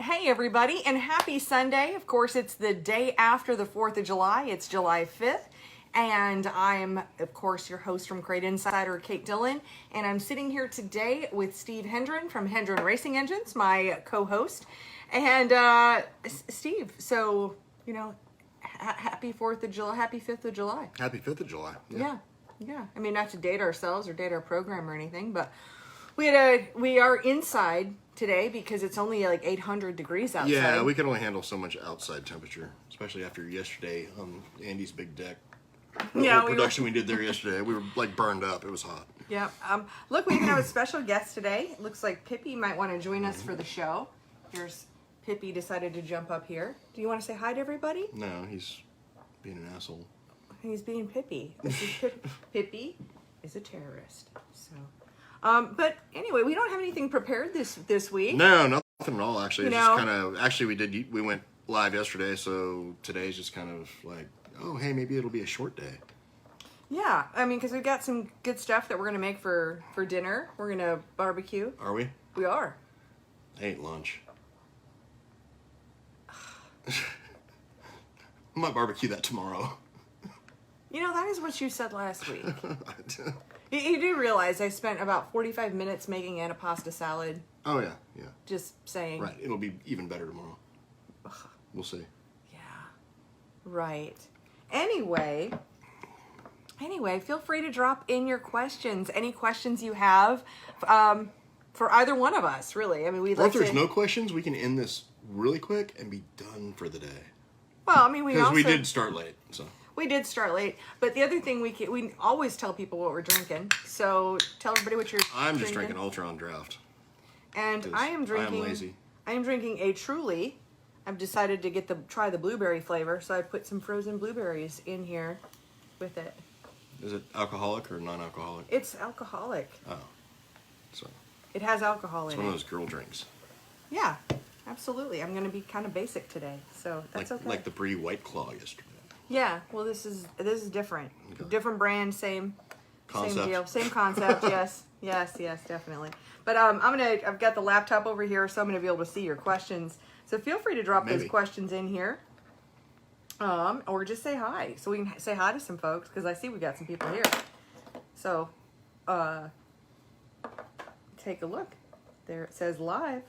Hey everybody, and happy Sunday. Of course, it's the day after the 4th of July. It's July 5th, and I'm, of course, your host from Crate Insider, Kate Dillon, and I'm sitting here today with Steve Hendren from Hendren Racing Engines, my co-host. And Steve, so, you know, happy 4th of July, happy 5th of July. Happy 5th of July. Yeah. I mean, not to date ourselves or date our program or anything, but we are inside today because it's only like 800 degrees outside. Yeah, we can only handle so much outside temperature, especially after yesterday on Andy's big deck. The production we did there yesterday, we were like burned up. It was hot. Yeah. Look, we even have a special guest today. It looks like Pippi might want to join us for the show. Here's Pippi decided to jump up here. Do you want to say hi to everybody? No, he's being an asshole. He's being Pippi. This is Pippi is a terrorist. So. But anyway, we don't have anything prepared this week. No, nothing at all. Actually, it's just kind of. Actually, we went live yesterday, so today's just kind of like, oh, hey, maybe it'll be a short day. Yeah, I mean, because we've got some good stuff that we're gonna make for dinner. We're gonna barbecue. Are we? We are. I ate lunch. I might barbecue that tomorrow. You know, that is what you said last week. You do realize I spent about 45 minutes making antipasta salad. Oh, yeah. Just saying. Right. It'll be even better tomorrow. We'll see. Yeah. Right. Anyway, feel free to drop in your questions. Any questions you have for either one of us, really. I mean, we'd like if there's no questions, we can end this really quick and be done for the day. Well, I mean, because we did start late, so. We did start late, but the other thing we always tell people what we're drinking. So tell everybody what you're drinking. I'm just drinking Ultra on draft. And I am drinking. I am lazy. I am drinking a Truly. I've decided to try the blueberry flavor, so I put some frozen blueberries in here with it. Is it alcoholic or non-alcoholic? It's alcoholic. Oh, so it has alcohol in it. It's one of those girl drinks. Yeah, absolutely. I'm going to be kind of basic today, so that's okay. Like the Brie White Claw yesterday. Yeah, well, this is different. Okay. Different brand, same deal, same concept. yes, definitely. But I've got the laptop over here, so I'm gonna be able to see your questions. So feel free to drop those questions in here, or just say hi, so we can say hi to some folks because I see we got some people here. So, take a look. There it says live,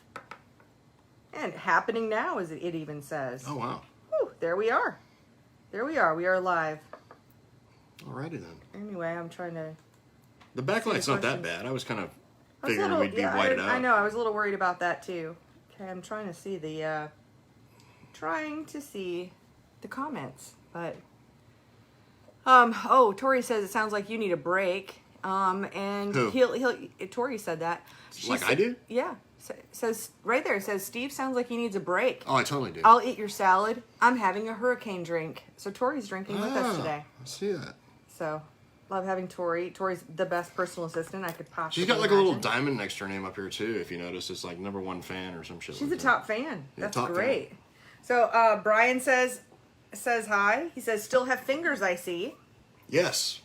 and happening now, as it even says. Oh wow! Whew, there we are. There we are. We are live. Alrighty then. Anyway, I'm trying to. The backlight's not that bad. I was kind of figuring we'd be whited out. I know. I was a little worried about that too. Okay, I'm trying to see the comments, but Tori says it sounds like you need a break. And Who? Tori said that. I do? Yeah. Says right there, it says Steve sounds like he needs a break. Oh, I totally do. I'll eat your salad. I'm having a hurricane drink. So Tori's drinking with us today. I see that. So love having Tori. Tori's the best personal assistant I could possibly She's got like a little diamond next to her name up here too, if you notice. It's like #1 fan or some shit. She's like a top fan. Yeah, That's top great. Fan. So Brian says hi. He says still have fingers, I see. Yes.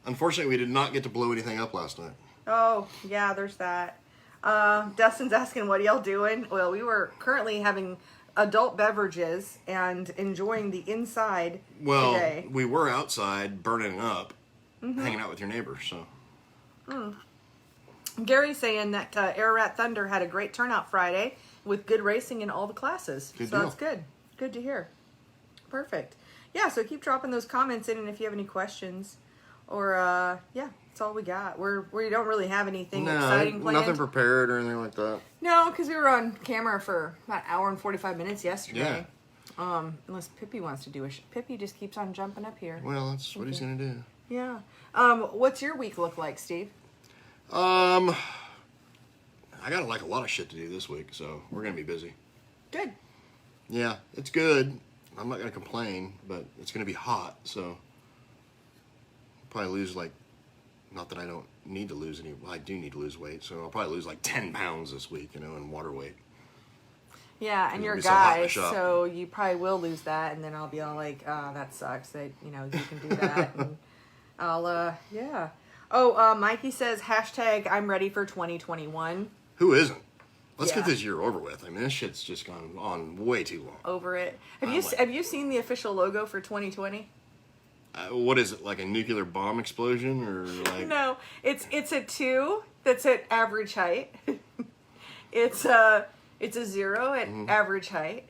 Unfortunately, we did not get to blow anything up last night. Oh, yeah, there's that. Dustin's asking, what are y'all doing? Well, we were currently having adult beverages and enjoying the inside today. We were outside burning up, hanging out with your neighbors, so. Gary's saying that Air Rat Thunder had a great turnout Friday with good racing in all the classes. Good so deal. That's good. Good to hear. Perfect. Yeah, so keep dropping those comments in, and if you have any questions, or that's all we got. We don't really have anything exciting planned. Nothing prepared or anything like that. No, because we were on camera for about an hour and 45 minutes yesterday. Yeah. Unless Pippi wants to do Pippi just keeps on jumping up here. Well, that's what he's gonna do. Yeah. What's your week look like, Steve? I got like a lot of shit to do this week, so we're gonna be busy. Good. Yeah, it's good. I'm not gonna complain, but it's gonna be hot, so probably lose not that I don't need to lose any. Well, I do need to lose weight, so I'll probably lose like 10 pounds this week, in water weight. Yeah, and you're a guy, so you probably will lose that, and then I'll be all like, that sucks that, you can do that. And I'll, yeah. Oh, Mikey says, #I'm ready for 2021. Who isn't? Let's get this year over with. I mean, this shit's just gone on way too long. Over it. Have you seen the official logo for 2020? What is it, like a nuclear bomb explosion, or like? No, it's a 2 that's at average height. It's a 0 at average height,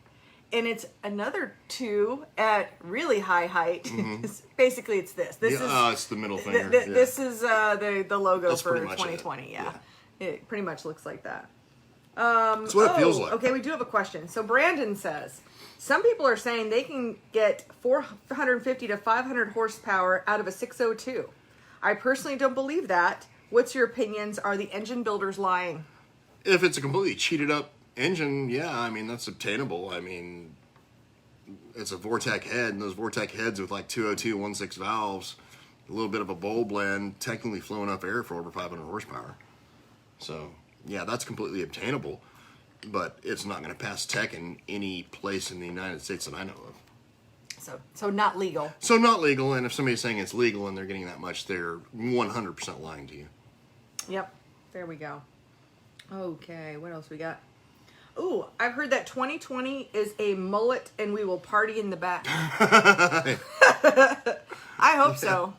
and it's another 2 at really high height. Basically, it's this. It's the middle finger. This is the logo That's for pretty much 2020. Yeah, it pretty much looks like that. That's what it feels like. Okay, we do have a question. So Brandon says, some people are saying they can get 450 to 500 horsepower out of a 602. I personally don't believe that. What's your opinions? Are the engine builders lying? If it's a completely cheated up engine, yeah, I mean, that's obtainable. I mean, it's a Vortec head, and those Vortec heads with like 202 1.6 valves, a little bit of a bowl blend, technically flow enough air for over 500 horsepower. So, yeah, that's completely obtainable, but it's not going to pass tech in any place in the United States that I know of. So not legal. So not legal, and if somebody's saying it's legal and they're getting that much, they're 100% lying to you. Yep, there we go. Okay, what else we got? Ooh, I've heard that 2020 is a mullet and we will party in the back. I hope so.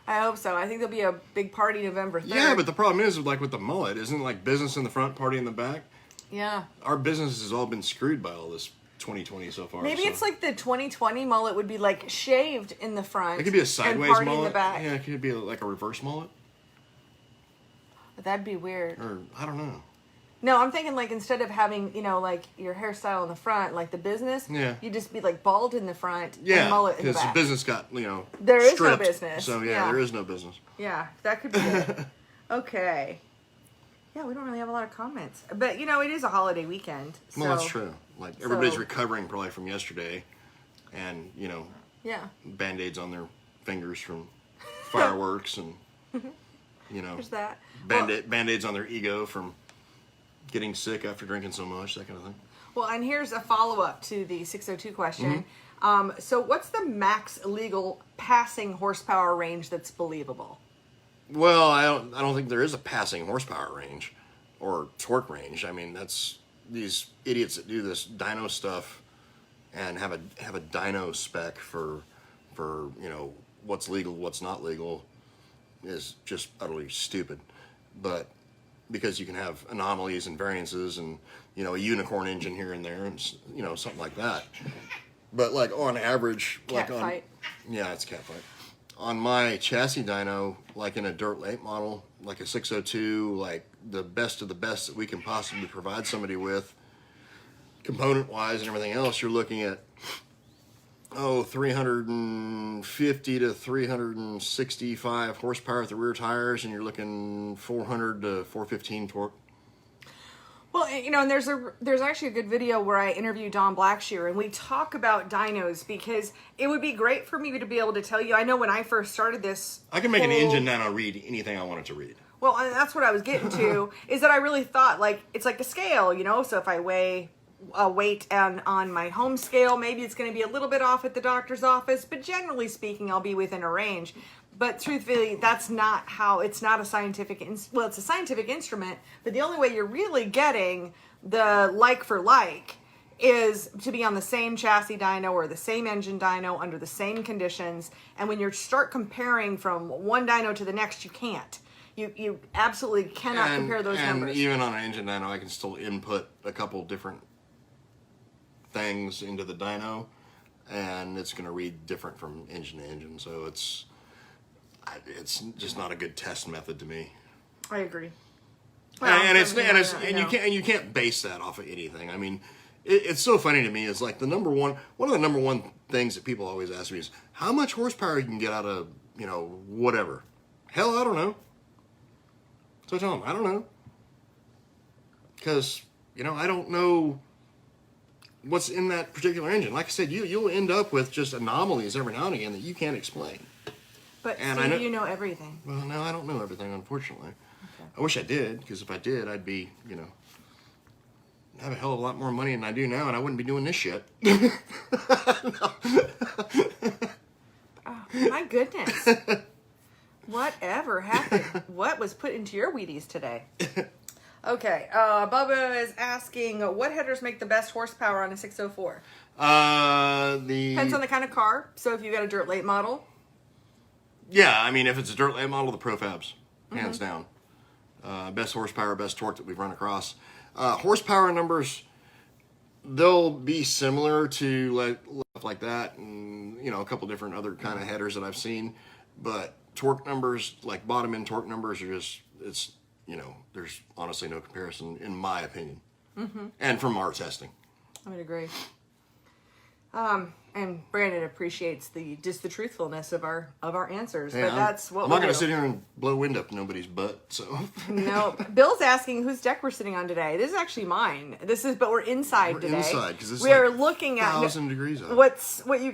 I hope so. I think there'll be a big party November 3rd. Yeah, but the problem is, like with the mullet, isn't it like business in the front, party in the back? Yeah. Our business has all been screwed by all this 2020 so far. Maybe it's like the 2020 mullet would be like shaved in the front. It could be a sideways and party mullet. In the back. Yeah, it could be like a reverse mullet. That'd be weird. Or, I don't know. No, I'm thinking like instead of having, like your hairstyle in the front, like the business, you just be like bald in the front and mullet in the back. Yeah, because the business got, there is stripped. no business. So, there is no business. Yeah, that could be it. Okay. Yeah, we don't really have a lot of comments. But, it is a holiday weekend. So, well, that's true. Like, everybody's recovering probably from yesterday. And, Band-Aids on their fingers from fireworks and, There's that. Band-Aids on their ego from getting sick after drinking so much, that kind of thing. Well, and here's a follow-up to the 602 question. So what's the max legal passing horsepower range that's believable? Well, I don't think there is a passing horsepower range or torque range. I mean, that's these idiots that do this dyno stuff and have a dyno spec for what's legal, what's not legal is just utterly stupid. But because you can have anomalies and variances and, a unicorn engine here and there and, something like that. But, like, on average... Cat fight. Yeah, it's cat fight. On my chassis dyno, like in a dirt late model, like a 602, like the best of the best that we can possibly provide somebody with, component-wise and everything else, you're looking at, 350 to 365 horsepower at the rear tires, and you're looking 400 to 415 torque. Well, and there's actually a good video where I interview Don Blackshear, and we talk about dynos because it would be great for me to be able to tell you. I know when I first started this, I can make an engine dyno read anything I want it to read. Well, and that's what I was getting to, is that I really thought, like, it's like a scale, so if I weigh a weight on my home scale, maybe it's going to be a little bit off at the doctor's office, but generally speaking, I'll be within a range. But truthfully, that's not how, it's not a scientific, it's a scientific instrument, but the only way you're really getting the like for like is to be on the same chassis dyno or the same engine dyno under the same conditions. And when you start comparing from one dyno to the next, you can't. You absolutely cannot compare those numbers. And even on an engine dyno, I can still input a couple different things into the dyno, and it's going to read different from engine to engine. So it's just not a good test method to me. I agree. Well, you can't base that off of anything. I mean, it's so funny to me. Is like one of the number one things that people always ask me is how much horsepower you can get out of whatever. Hell, I don't know. So I tell them I don't know, because I don't know what's in that particular engine. Like I said, you'll end up with just anomalies every now and again that you can't explain. But Steve, you know everything. Well, no, I don't know everything, unfortunately. Okay. I wish I did, because if I did, I'd be, have a hell of a lot more money than I do now, and I wouldn't be doing this shit. Oh, my goodness. Whatever happened? What was put into your Wheaties today? Okay, Bubba is asking, what headers make the best horsepower on a 604? Depends on the kind of car. So if you got a dirt late model. Yeah, I mean, if it's a dirt late model, the Profabs, hands down. Best horsepower, best torque that we've run across. Horsepower numbers, they'll be similar to stuff like that, and a couple different other kind of headers that I've seen. But torque numbers, like bottom end torque numbers, are just there's honestly no comparison in my opinion, and from our testing. I would agree. And Brandon appreciates the truthfulness of our answers, but that's what I'm not going to sit here and blow wind up nobody's butt. So no. Bill's asking whose deck we're sitting on today. This is actually mine. But we're inside today. Inside because it's we are looking at 1,000 degrees out. What you.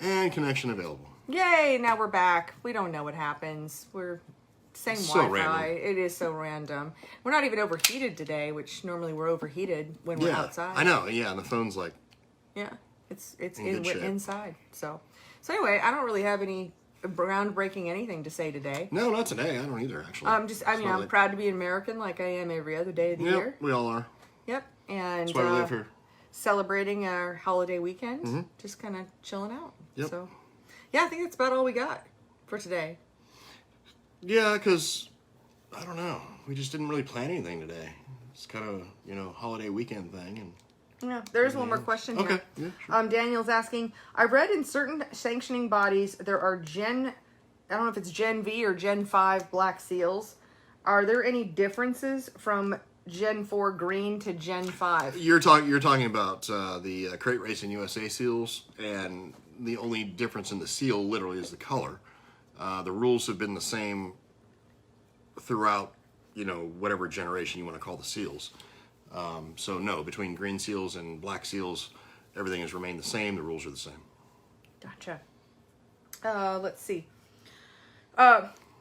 And connection available. Yay! Now we're back. We don't know what happens. We're same So Wi-Fi. random. It is so random. We're not even overheated today, which normally we're overheated when we're outside. I know. Yeah, and the phone's like. Yeah, it's In good shape. inside. So anyway, I don't really have any groundbreaking anything to say today. No, not today. I don't either. Actually, I'm proud to be an American, like I am every other day of the year. We all are. Yep, and That's why we live here. Celebrating our holiday weekend, just kind of chilling out. Yep. So, yeah, I think that's about all we got for today. Yeah, because I don't know. We just didn't really plan anything today. It's kind of holiday weekend thing, and yeah, there's one more question here. Okay. Yeah, sure. Daniel's asking, I read in certain sanctioning bodies there are I don't know if it's Gen V or Gen 5 black seals. Are there any differences from Gen 4 green to Gen 5? You're talking about the Crate Racing USA seals, and the only difference in the seal literally is the color. The rules have been the same throughout, whatever generation you want to call the seals. So no, between green seals and black seals, everything has remained the same. The rules are the same. Gotcha. Let's see.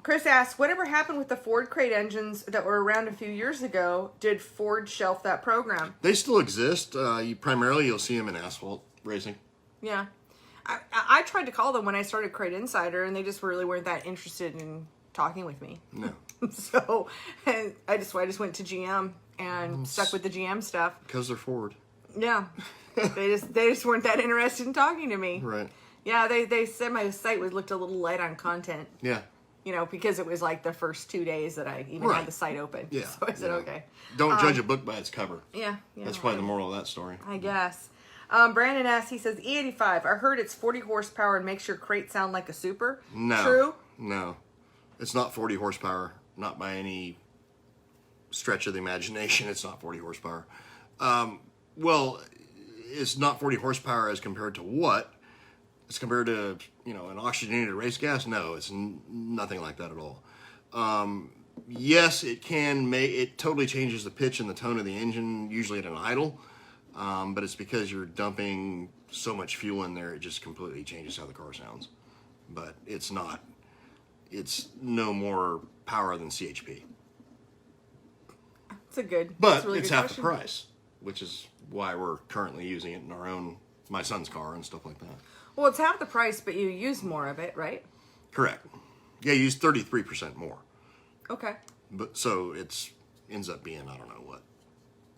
Chris asks, whatever happened with the Ford crate engines that were around a few years ago? Did Ford shelf that program? They still exist. You'll see them in asphalt racing. Yeah. I tried to call them when I started Crate Insider, and they just really weren't that interested in talking with me. No. So I just went to GM and stuck with the GM stuff. Because they're Ford. Yeah. they just weren't that interested in talking to me. Right. Yeah, they said my site looked a little light on content. Yeah. Because it was like the first 2 days that I even had the site open. Yeah. So I said, okay. Don't judge a book by its cover. Yeah. That's probably the moral of that story. I guess. Brandon asks, he says, E85, I heard it's 40 horsepower and makes your crate sound like a super. No. True? No. It's not 40 horsepower. Not by any stretch of the imagination. It's not 40 horsepower. Well, it's not 40 horsepower as compared to what? It's compared to, an oxygenated race gas? No, it's nothing like that at all. Yes, it totally changes the pitch and the tone of the engine, usually at an idle. But it's because you're dumping so much fuel in there, it just completely changes how the car sounds. But it's no more power than CHP. But really it's good half question. the price, which is why we're currently using it in my son's car and stuff like that. Well, it's half the price, but you use more of it, right? Correct. Yeah, you use 33% more. Okay. But so ends up being, I don't know what,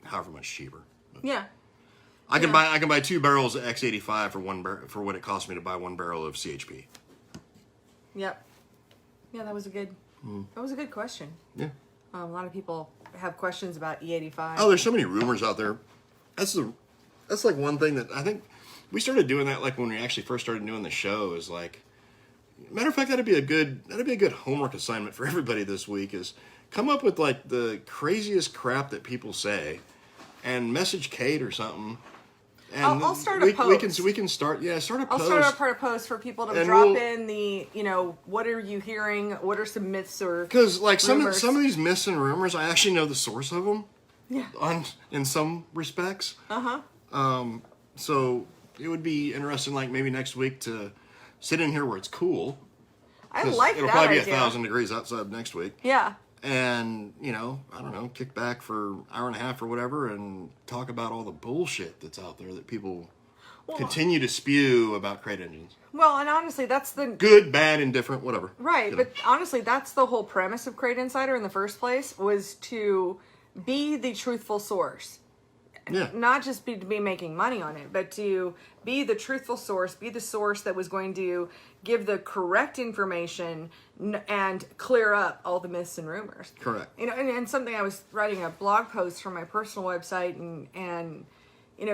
however much cheaper. But Yeah. I can buy 2 barrels of X85 for what it costs me to buy 1 barrel of CHP. Yep. Yeah, that was a good question. Yeah. A lot of people have questions about E85. Oh, there's so many rumors out there. That's like one thing that I think we started doing that like when we actually first started doing the show. Is like, matter of fact, that'd be a good homework assignment for everybody this week. Is come up with like the craziest crap that people say, and message Kate or something. And I'll start a post. We can start a post. I'll start a post for people to drop in the, what are you hearing? What are some myths or because like rumors? some of these myths and rumors, I actually know the source of them. Yeah. In some respects. So it would be interesting, like maybe next week to sit in here where it's cool. I like that It'll probably idea. be 1,000 degrees outside next week. Yeah. And, I don't know, kick back for an hour and a half or whatever and talk about all the bullshit that's out there that people continue to spew about crate engines. Well, and honestly, that's the... Good, bad, indifferent, whatever. Right, but honestly, that's the whole premise of Crate Insider in the first place, was to be the truthful source. Yeah. Not just to be making money on it, but to be the truthful source, be the source that was going to give the correct information and clear up all the myths and rumors. Correct. And something I was writing a blog post from my personal website and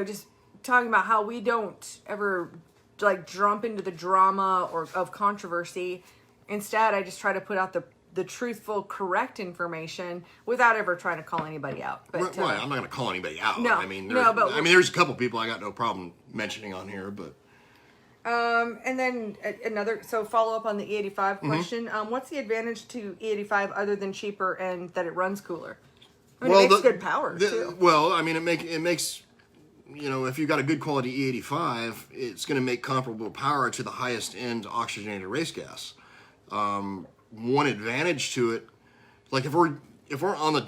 just talking about how we don't ever like jump into the drama or of controversy. Instead, I just try to put out the truthful, correct information without ever trying to call anybody out. But, right, I'm not going to call anybody out. No, there's a couple people I got no problem mentioning on here, but... and then so follow up on the E85 question. What's the advantage to E85 other than cheaper and that it runs cooler? It makes good power, too. Well, it makes... if you've got a good quality E85, it's going to make comparable power to the highest end oxygenated race gas. One advantage to it, like if we're on the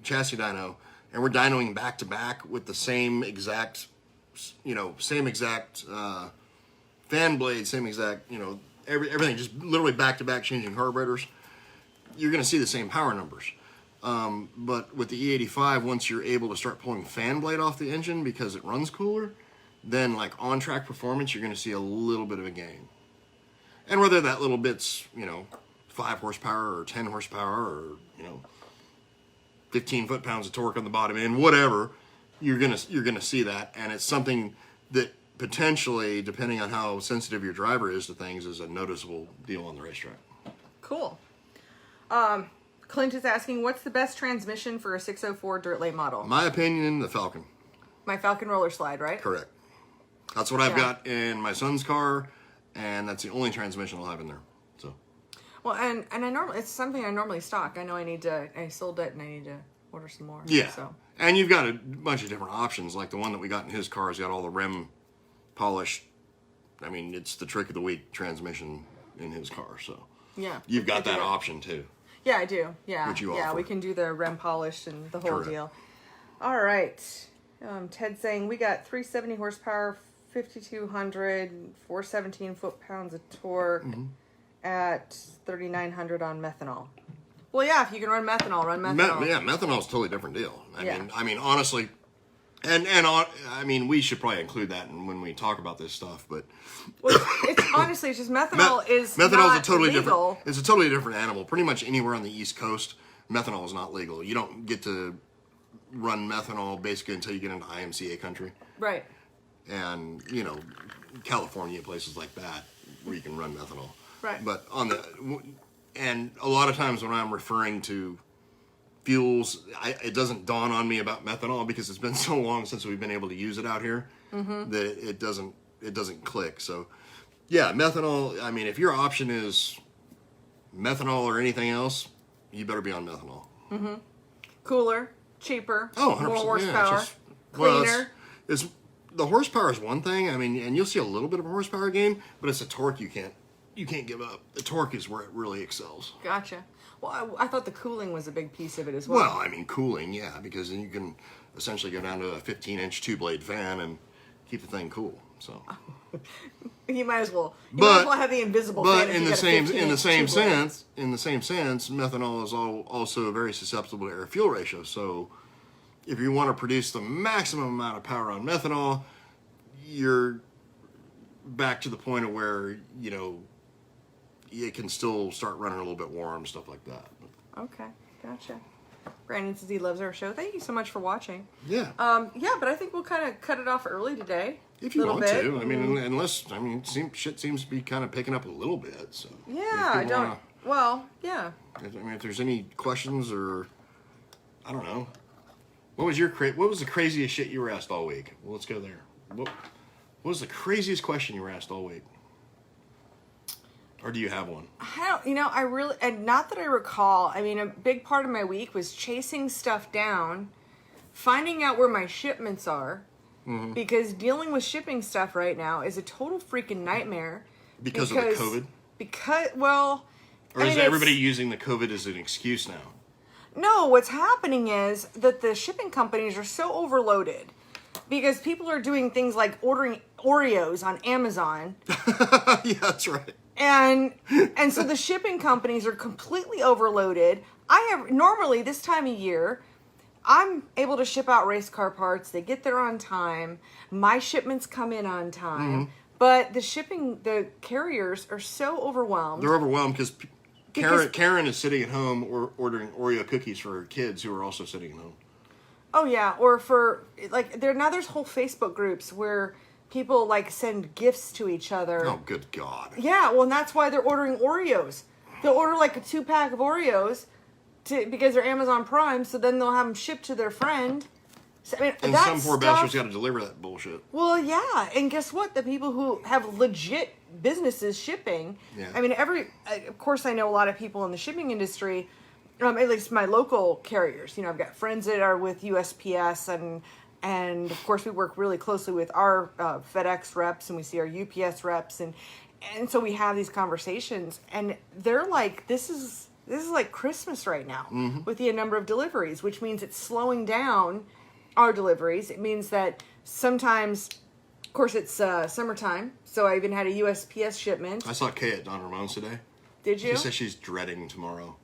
chassis dyno, and we're dynoing back to back with the same exact fan blade, same exact, everything, just literally back to back changing carburetors, you're going to see the same power numbers. But with the E85, once you're able to start pulling fan blade off the engine because it runs cooler, then like on track performance, you're going to see a little bit of a gain. And whether that little bit's, 5 horsepower or 10 horsepower or, 15 foot-pounds of torque on the bottom end, whatever, you're gonna see that. And it's something that potentially, depending on how sensitive your driver is to things, is a noticeable deal on the racetrack. Cool. Clint is asking, what's the best transmission for a 604 dirt late model? My opinion, the Falcon. My Falcon roller slide, right? Correct. That's what I've got in my son's car, and that's the only transmission I'll have in there. So. Well, and it's something I normally stock. I know I sold it and I need to order some more. Yeah. So. And you've got a bunch of different options. Like the one that we got in his car has got all the rim polished. It's the trick of the week transmission in his car. So. Yeah. You've got that option too. Yeah, I do. Yeah. Which you offer. Yeah, we can do the rim polished and the whole Correct. deal. All right. Ted saying we got 370 horsepower, 5,200, 417 foot-pounds of torque at 3,900 on methanol. Well, yeah, if you can run methanol, run methanol. Methanol's a totally different deal. I mean, honestly, and we should probably include that when we talk about this stuff. But it's honestly, it's just methanol's a totally legal. different. It's a totally different animal. Pretty much anywhere on the East Coast, methanol is not legal. You don't get to run methanol basically until you get into IMCA country. Right. And California, places like that, where you can run methanol. Right. But and a lot of times when I'm referring to fuels, it doesn't dawn on me about methanol because it's been so long since we've been able to use it out here that it doesn't click. So, yeah, methanol. If your option is methanol or anything else, you better be on methanol. Mm-hmm. Cooler, cheaper, 100%, more horsepower, yeah, cleaner. It's the horsepower is one thing. And you'll see a little bit of a horsepower gain, but it's a torque you can't give up. The torque is where it really excels. Gotcha. Well, I thought the cooling was a big piece of it as well. Well, cooling, yeah, because then you can essentially go down to a 15-inch two-blade fan and keep the thing cool. So you might as well. You might as well have the invisible fan. But in the same sense, methanol is also very susceptible to air-fuel ratio. So if you want to produce the maximum amount of power on methanol, you're back to the point of where it can still start running a little bit warm, stuff like that. Okay, gotcha. Brandon says he loves our show. Thank you so much for watching. Yeah. But I think we'll kind of cut it off early today. If you want to. Unless, shit seems to be kind of picking up a little bit. So yeah, yeah. If there's any questions or, I don't know. What was the craziest shit you were asked all week? Well, let's go there. What was the craziest question you were asked all week? Or do you have one? I really, and not that I recall. I mean, a big part of my week was chasing stuff down, finding out where my shipments are, because dealing with shipping stuff right now is a total freaking nightmare. Because of the COVID? Or is everybody using the COVID as an excuse now? No, what's happening is that the shipping companies are so overloaded because people are doing things like ordering Oreos on Amazon. Yeah, that's right. And so the shipping companies are completely overloaded. Normally this time of year, I'm able to ship out race car parts. They get there on time. My shipments come in on time. But the carriers are so overwhelmed. They're overwhelmed because Karen is sitting at home or ordering Oreo cookies for her kids who are also sitting at home. Oh yeah, or there's whole Facebook groups where people send gifts to each other. Oh, good God. Yeah, well, and that's why they're ordering Oreos. They'll order a 2-pack of Oreos because they're Amazon Prime, so then they'll have them shipped to their friend. So, and some poor bastard's got to deliver that bullshit. Well, yeah, and guess what? The people who have legit businesses shipping. Yeah. I mean, of course, I know a lot of people in the shipping industry. At least my local carriers. I've got friends that are with USPS and of course we work really closely with our FedEx reps and we see our UPS reps and so we have these conversations and they're like, this is like Christmas right now with the number of deliveries, which means it's slowing down our deliveries. It means that sometimes, of course, it's summertime, so I even had a USPS shipment. I saw Kay at Don Ramon's today. Did you? She said she's dreading tomorrow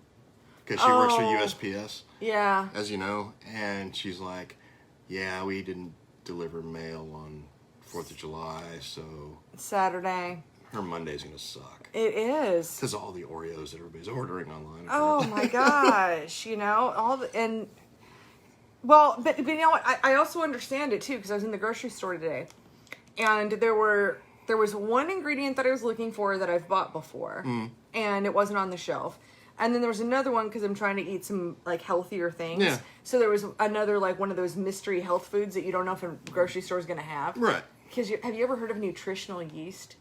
because she works for USPS. Yeah. As you know, and she's like, yeah, we didn't deliver mail on 4th of July, so... Saturday. Her Monday's going to suck. It is. Because of all the Oreos that everybody's ordering online. Oh my gosh, but you know what? I also understand it too because I was in the grocery store today, and there was one ingredient that I was looking for that I've bought before, and it wasn't on the shelf. And then there was another one because I'm trying to eat some healthier things. Yeah. So there was another one of those mystery health foods that you don't know if a grocery store is going to have. Right. Because have you ever heard of nutritional yeast?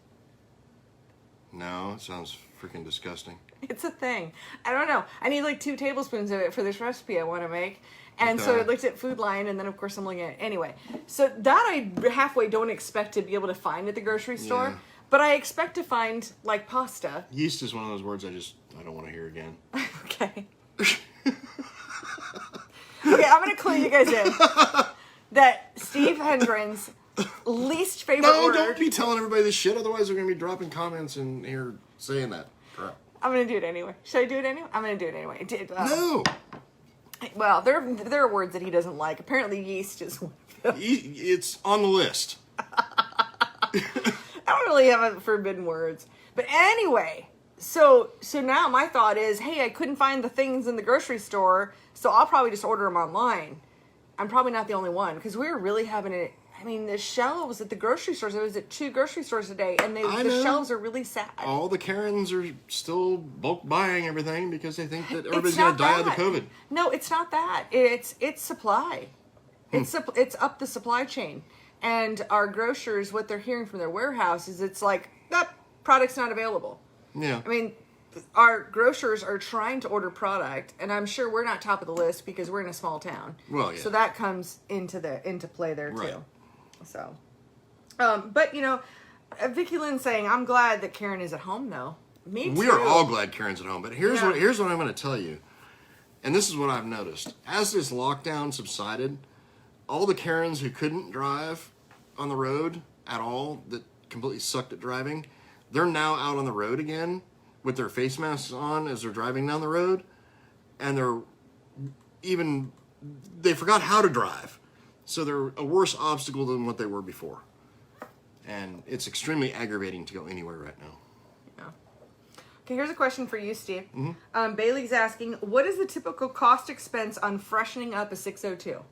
No, it sounds freaking disgusting. It's a thing. I don't know. I need 2 tablespoons of it for this recipe I want to make. And so I looked at Food Lion, and then of course I'm looking at it. Anyway, so that I halfway don't expect to be able to find at the grocery store. Yeah. But I expect to find pasta. Yeast is one of those words I don't want to hear again. Okay. Okay, I'm going to clue you guys in that Steve Hendren's least favorite word... No, don't be telling everybody this shit, otherwise they're going to be dropping comments in here saying that crap. I'm going to do it anyway. Should I do it anyway? I'm going to do it anyway. No! Well, there are words that he doesn't like. Apparently yeast is one of them. It's on the list. I don't really have forbidden words. But anyway... So now my thought is, hey, I couldn't find the things in the grocery store, so I'll probably just order them online. I'm probably not the only one, because we're really having it. I mean, the shelves at the grocery stores, I was at 2 grocery stores today, and the shelves are really sad. All the Karens are still bulk buying everything because they think that everybody's going to die of the COVID. No, it's not that. It's supply. It's up the supply chain. And our grocers, what they're hearing from their warehouse is it's like, that product's not available. Yeah. I mean, our grocers are trying to order product, and I'm sure we're not top of the list because we're in a small town. Well, yeah. So that comes into play there too. Right. So, but Vicky Lynn saying, I'm glad that Karen is at home though. Me too. We are all glad Karen's at home, but here's what I'm going to tell you, and this is what I've noticed as this lockdown subsided. All the Karens who couldn't drive on the road at all, that completely sucked at driving. They're now out on the road again with their face masks on as they're driving down the road. And they forgot how to drive. So they're a worse obstacle than what they were before. And it's extremely aggravating to go anywhere right now. Yeah. Okay, here's a question for you, Steve. Mm-hmm. Bailey's asking, what is the typical cost expense on freshening up a 602?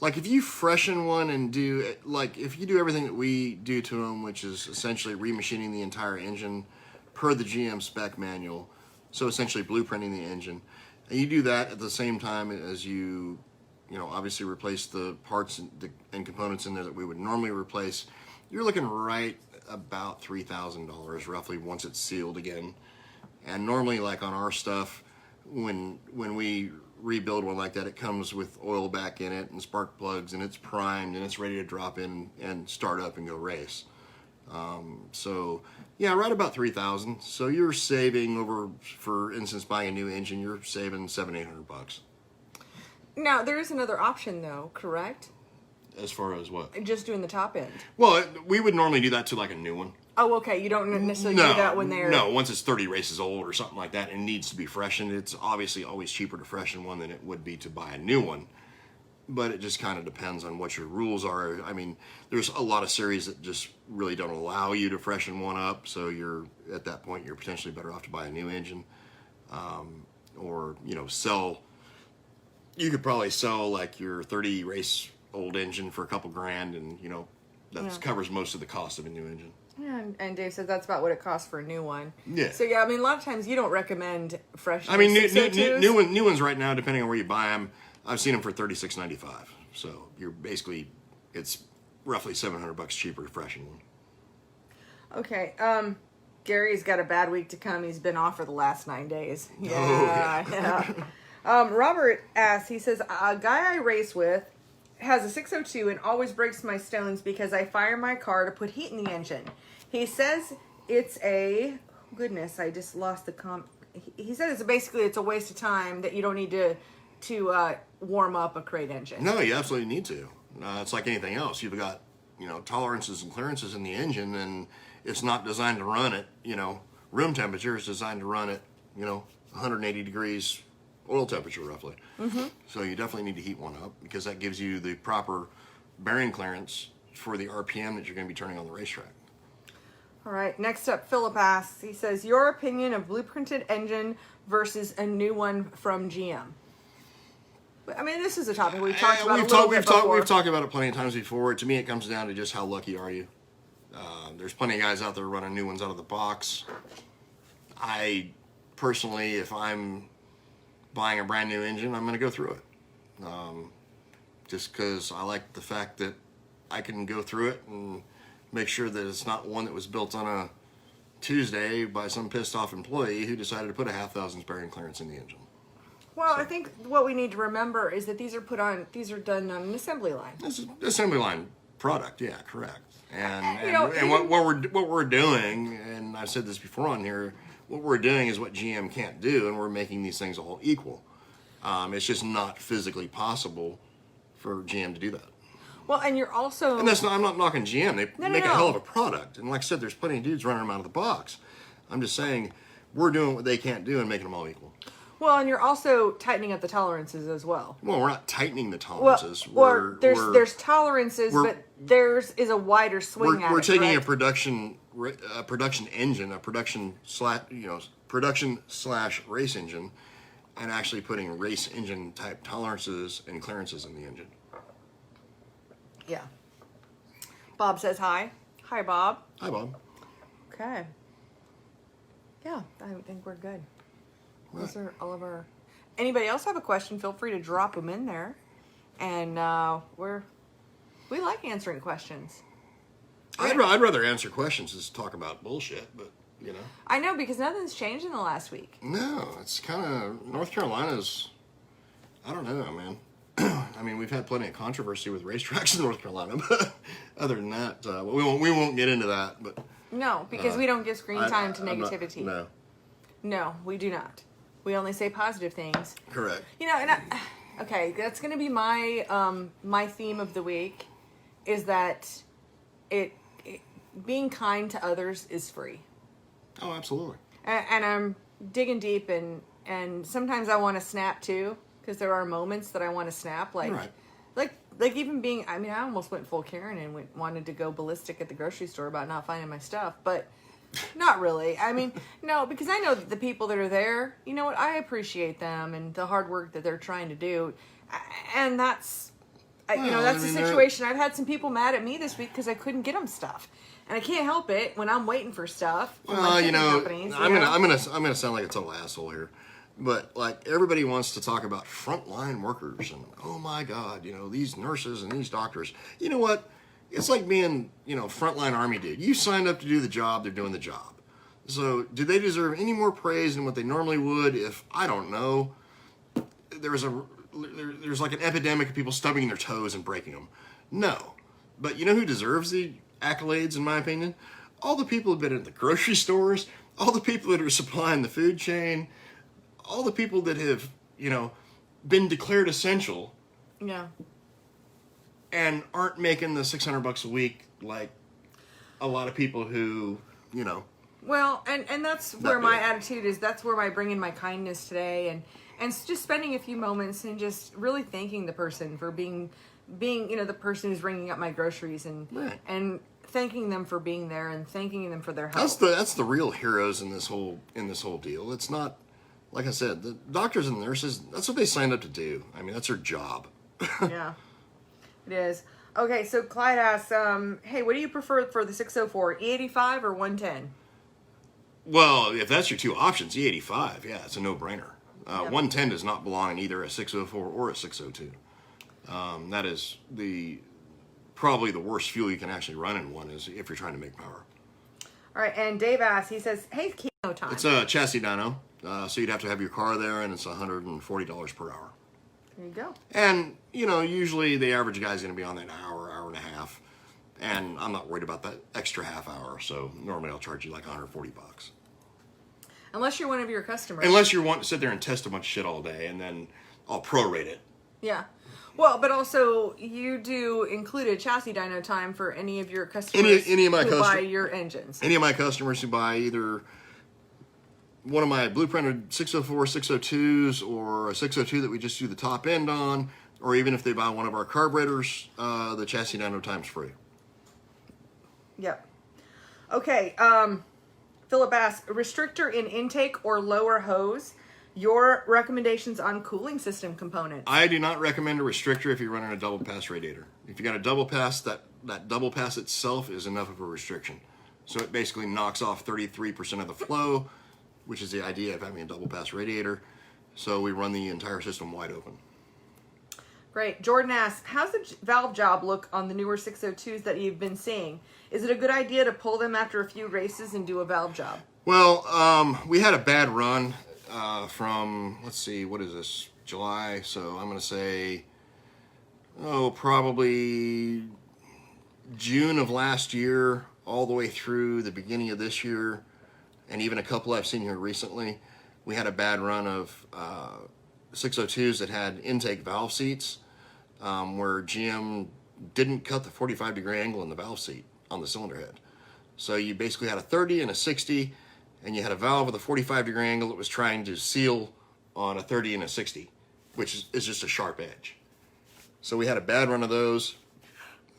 If you freshen one and if you do everything that we do to them, which is essentially remachining the entire engine per the GM spec manual, So essentially blueprinting the engine. And you do that at the same time as you obviously replace the parts and components in there that we would normally replace. You're looking right about $3,000 roughly once it's sealed again. And normally, like on our stuff, when we rebuild one like that, it comes with oil back in it and spark plugs, and it's primed and it's ready to drop in and start up and go race. So yeah, right about 3,000. So you're saving over, for instance, buying a new engine, you're saving $700-800. Now there is another option though, correct? As far as what? Just doing the top end. Well, we would normally do that to like a new one. Oh, okay. You don't necessarily do that when they're... No, once it's 30 races old or something like that and needs to be freshened, it's obviously always cheaper to freshen one than it would be to buy a new one. But it just kind of depends on what your rules are. I mean, there's a lot of series that just really don't allow you to freshen one up. So you're, at that point, you're potentially better off to buy a new engine. Or, sell... You could probably sell like your 30 race old engine for a couple grand, and that covers most of the cost of a new engine. Yeah, and Dave says that's about what it costs for a new one. Yeah. So yeah, I mean, a lot of times you don't recommend fresh. I mean, new ones right now, depending on where you buy them, I've seen them for $36.95. So you're basically, it's roughly $700 cheaper to freshen one. Okay. Gary's got a bad week to come. He's been off for the last 9 days. Yeah. Robert asks, he says, a guy I race with has a 602 and always breaks my stones because I fire my car to put heat in the engine. He says it's a... Goodness, I just lost the he says it's a waste of time, that you don't need to warm up a crate engine. No, you absolutely need to. It's like anything else. You've got, tolerances and clearances in the engine, and it's not designed to run at, room temperature. It's designed to run at, 180 degrees oil temperature roughly. Mm-hmm. So you definitely need to heat one up because that gives you the proper bearing clearance for the RPM that you're going to be turning on the racetrack. All right, next up, Philip asks, he says, your opinion of blueprinted engine versus a new one from GM. I mean, this is a topic we've talked about We've talked about it plenty of times before. To me, it comes down to just how lucky are you. There's plenty of guys out there running new ones out of the box. I personally, if I'm buying a brand new engine, I'm going to go through it. Just because I like the fact that I can go through it and make sure that it's not one that was built on a Tuesday by some pissed off employee who decided to put a 1/2,000 bearing clearance in the engine. Well, so, I think what we need to remember is that these are done on an assembly line. This is an assembly line product, yeah, correct. And what we're doing, and I've said this before on here, what we're doing is what GM can't do, and we're making these things all equal. It's just not physically possible for GM to do that. Well, and you're also... And I'm not knocking GM. They make a hell of a product. And like I said, there's plenty of dudes running them out of the box. I'm just saying, we're doing what they can't do and making them all equal. Well, and you're also tightening up the tolerances as well. Well, we're not tightening the tolerances. Well, there's tolerances, but theirs is a wider swing at it. We're taking correct? a production engine, a production slash race engine, and actually putting race engine type tolerances and clearances in the engine. Yeah. Bob says hi. Hi, Bob. Hi, Bob. Okay. Yeah, I think we're good. Right. Those are all of our... Anybody else have a question, feel free to drop them in there. And we like answering questions. I'd rather answer questions than talk about bullshit, but, I know, because nothing's changed in the last week. No, it's kind of... North Carolina's... I don't know, man. I mean, we've had plenty of controversy with racetracks in North Carolina, but other than that, we won't get into that. But no, because we don't give screen time to negativity. No, we do not. We only say positive things. Correct. Okay, that's going to be my my theme of the week, is that it being kind to others is free. Oh, absolutely. And I'm digging deep, and sometimes I want to snap too. Because there are moments that I want to snap, like even being. I mean, I almost went full Karen and wanted to go ballistic at the grocery store about not finding my stuff, but not really. I mean, no, because I know that the people that are there, you know what, I appreciate them and the hard work that they're trying to do, and that's, that's the situation. I've had some people mad at me this week because I couldn't get them stuff, And I can't help it when I'm waiting for stuff from my Well, shipping companies. I'm gonna sound like a total asshole here, but like everybody wants to talk about frontline workers and oh my God, these nurses and these doctors. You know what? It's like being frontline army dude. You signed up to do the job; they're doing the job. So, do they deserve any more praise than what they normally would if I don't know? There's like an epidemic of people stubbing their toes and breaking them. No, but you know who deserves the accolades, in my opinion? All the people who've been at the grocery stores, all the people that are supplying the food chain, all the people that have, been declared essential. Yeah. And aren't making the $600 a week like a lot of people who, Well, and that's where my attitude is. That's where I bring in my kindness today, and just spending a few moments and just really thanking the person for being the person who's ringing up my groceries and thanking them for being there and thanking them for their help. That's the real heroes in this whole deal. It's not, like I said, the doctors and nurses. That's what they signed up to do. I mean, that's their job. Yeah, it is. Okay, so Clyde asks, hey, what do you prefer for the 604, E85 or 110? Well, if that's your two options, E85, yeah, it's a no-brainer. 110 does not belong in either a 604 or a 602. That is probably the worst fuel you can actually run in one is if you're trying to make power. All right, and Dave asks, he says, hey, Keno time. It's a chassis dyno, so you'd have to have your car there, and it's $140 per hour. There you go. And, usually the average guy's going to be on that hour and a half, and I'm not worried about that extra half hour, so normally I'll charge you like $140. Unless you're one of your customers. Unless you want to sit there and test a bunch of shit all day, and then I'll prorate it. Yeah. Well, but also you do include a chassis dyno time for any of your customers who buy your engines. Any of my customers who buy either one of my blueprinted 604, 602s or a 602 that we just do the top end on, or even if they buy one of our carburetors, the chassis dyno time's free. Yep. Okay. Philip asks, restrictor in intake or lower hose? Your recommendations on cooling system components. I do not recommend a restrictor if you're running a double pass radiator. If you got a double pass, that double pass itself is enough of a restriction. So it basically knocks off 33% of the flow, which is the idea of having a double pass radiator. So we run the entire system wide open. Great. Jordan asks, how's the valve job look on the newer 602s that you've been seeing? Is it a good idea to pull them after a few races and do a valve job? Well, we had a bad run from, let's see, what is this, July? So I'm going to say, probably June of last year all the way through the beginning of this year, and even a couple I've seen here recently. We had a bad run of 602s that had intake valve seats where GM didn't cut the 45-degree angle in the valve seat on the cylinder head. So you basically had a 30 and a 60, and you had a valve with a 45-degree angle that was trying to seal on a 30 and a 60, which is just a sharp edge. So we had a bad run of those.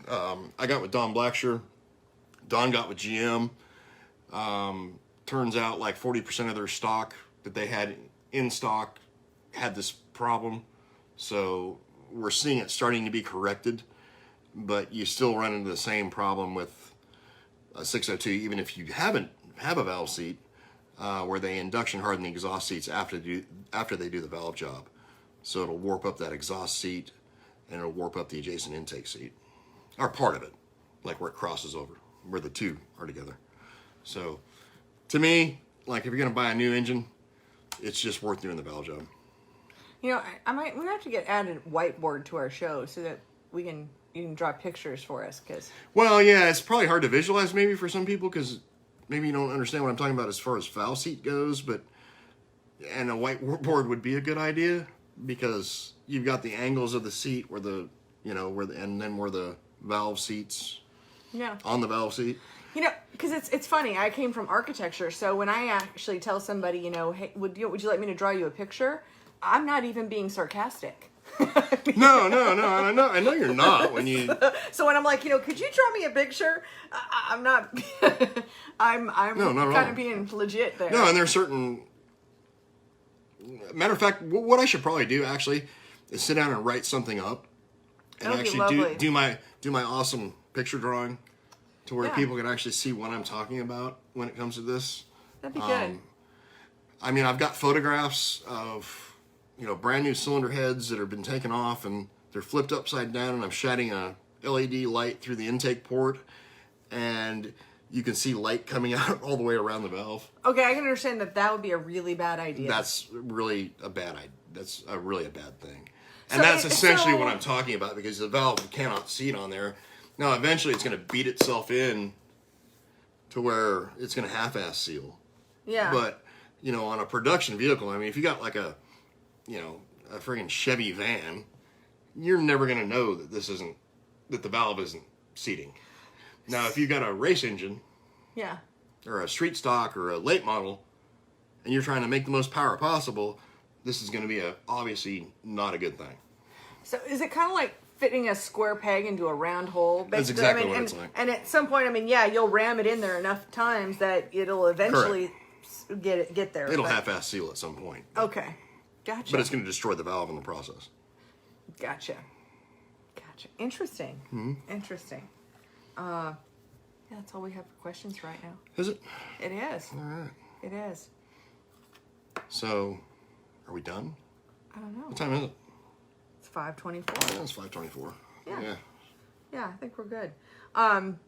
I got with Don Blacksher. Don got with GM. Turns out like 40% of their stock that they had in stock had this problem. So we're seeing it starting to be corrected, but you still run into the same problem with a 602, even if you have a valve seat, where they induction harden the exhaust seats after they do the valve job. So it'll warp up that exhaust seat, and it'll warp up the adjacent intake seat, or part of it, like where it crosses over, where the two are together. So to me, like if you're gonna buy a new engine, it's just worth doing the valve job. We have to get added whiteboard to our show so that you can draw pictures for us. Well, yeah, it's probably hard to visualize maybe for some people because maybe you don't understand what I'm talking about as far as valve seat goes, and a whiteboard would be a good idea because you've got the angles of the seat where and then where the valve seats on the valve seat. Because it's funny. I came from architecture, so when I actually tell somebody, hey, would you like me to draw you a picture? I'm not even being sarcastic. No, I know you're not when you. So when I'm like, could you draw me a picture? I'm not. I'm not kind of being legit there. No, and there's certain. Matter of fact, what I should probably do actually is sit down and write something up, and actually do my awesome picture drawing, to where people can actually see what I'm talking about when it comes to this. That'd be good. I mean, I've got photographs of, brand new cylinder heads that have been taken off and they're flipped upside down, and I'm shining a LED light through the intake port, and you can see light coming out all the way around the valve. Okay, I can understand that would be a really bad idea. That's really a bad idea. That's a really a bad thing. And that's essentially what I'm talking about, because the valve, you cannot see it on there. Now, eventually it's going to beat itself in to where it's going to half-ass seal. Yeah. But, on a production vehicle, I mean, if you got like a friggin' Chevy van, you're never going to know that that the valve isn't seating. Now, if you got a race engine, or a street stock or a late model, and you're trying to make the most power possible, this is going to be obviously not a good thing. So is it kind of like fitting a square peg into a round hole? Basically? That's exactly what it's like. And at some point, you'll ram it in there enough times that it'll eventually get there. It'll half-ass seal at some point. Okay, gotcha. But it's going to destroy the valve in the process. Gotcha. Interesting. Mm-hmm. Interesting. That's all we have for questions right now. Is it? It is. All right. It is. So, are we done? I don't know. What time is it? It's 5:24. Yeah, it's 5:24. Yeah. Yeah, I think we're good. In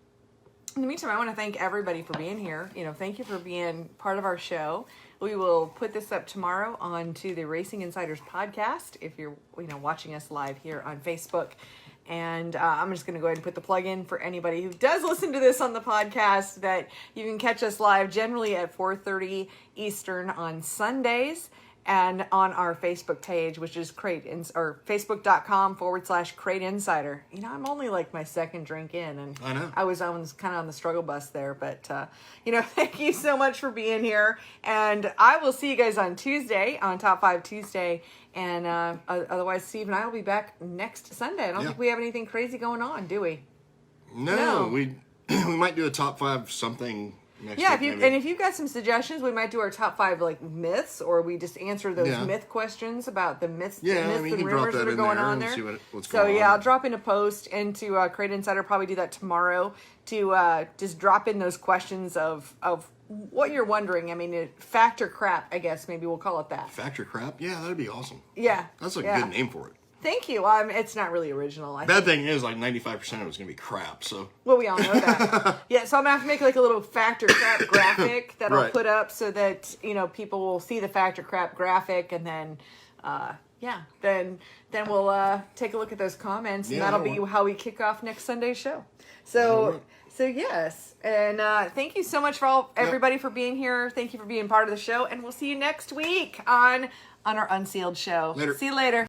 the meantime, I want to thank everybody for being here. Thank you for being part of our show. We will put this up tomorrow onto the Racing Insiders podcast if you're watching us live here on Facebook. And I'm just going to go ahead and put the plug in for anybody who does listen to this on the podcast, that you can catch us live generally at 4:30 Eastern on Sundays, and on our Facebook page, which is facebook.com/CrateInsider. I'm only like my second drink in, and I know. I was kind of on the struggle bus there, but thank you so much for being here, and I will see you guys on Tuesday, on Top 5 Tuesday, and otherwise Steve and I will be back next Sunday. I don't think we have anything crazy going on, do we? No. we might do a top 5 something next week. If you've got some suggestions, we might do our top 5 myths, or we just answer those myth questions about the myths, and rumors that are going on there. See what's going on. I'll drop in a post into Crate Insider. Probably do that tomorrow to just drop in those questions of what you're wondering. I mean, fact or crap, I guess maybe we'll call it that. Fact or crap? Yeah, that'd be awesome. Yeah, that's a good name for it. Thank you. It's not really original. Bad thing is, 95% of it's going to be crap, so... Well, we all know that. So I'm going to have to make a little fact or crap graphic that I'll put up so that, people will see the fact or crap graphic, and then, then we'll take a look at those comments, and that'll be how we kick off next Sunday's show. So yes. And thank you so much for everybody for being here. Thank you for being part of the show, and we'll see you next week on our Unsealed show. Later. See you later.